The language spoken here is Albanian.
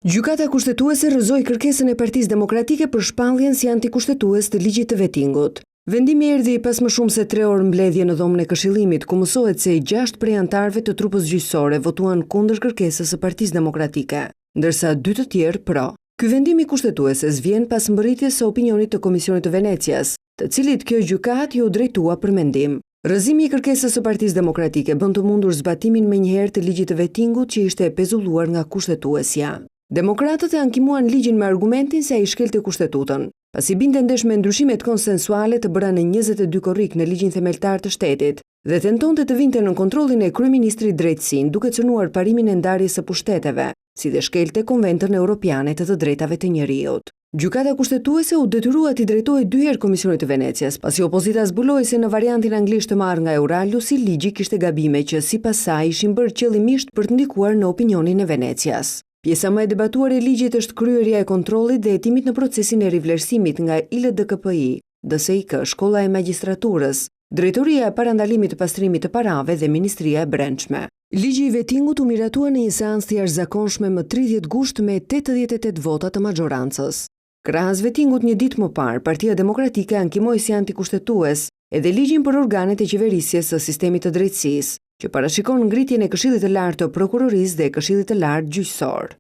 Gjykata kushtetuese rrëzoi kërkesën e Partisë Demokratike për shpalljen si antikushtetues të ligjit të vetingut. Vendimi erdhi pas më shumë se 3 orë mbledhje në dhomën e Këshillimit, ku mësohet se 6 prej anëtarëve të trupës gjyqësore votuan kundër kërkesës së Partisë Demokratike, ndërsa 2 të tjerë pro. Ky vendim i kushtetueses vjen pas mbërritjes së opinionit të Komisionit të Venecias, të cilit kjo gjykatë ju drejtua për mendim. Rrëzimi i kërkesës së Partisë Demokratike bën të mundur zbatimin menjëherë të ligjit të vetingut që ishte pezulluar nga kushtetuesja. Demokratët e ankimuan ligjin me argumentin se ai shkelte kushtetutën, pasi binte ndesh me ndryshimet konsensuale të bëra në 22 korrik në ligjin themeltar të shtetit dhe tentonte të vinte në kontrollin e kryeministrit drejtësinë duke cënuar parimin e ndarjes së pushteteve, si dhe shkelte Konventën Europiane të drejtave të njerëzit. Gjykata kushtetuese u detyrua t'i drejtojë 2 herë Komisionit të Venecias, pasi opozita zbuloi se në variantin anglisht të marrë nga Euralius si ligji kishte gabime që sipas saj ishin bërë qëllimisht për të ndikuar në opinionin e Venecias. Pjesa më e debatuar e ligjit është kryerja e kontrollit dhe hetimit në procesin e rivlerësimit nga ILDKPI, DSIK, Shkolla e Magjistraturës, Drejtoria e Parandalimit të Pastrimit të Parave dhe Ministria e Brendshme. Ligji i vetingut u miratua në një seancë të jashtëzakonshme më 30 gusht me 88 vota të majorancës. Krahas vetingut një ditë më parë, Partia Demokratike ankimoi si antikushtetues edhe ligjin për organet e qeverisjes së sistemit të drejtësisë, që parashikon ngritjen e Këshillit të Lartë të Prokurorisë dhe Këshillit të Lartë Gjyqësor.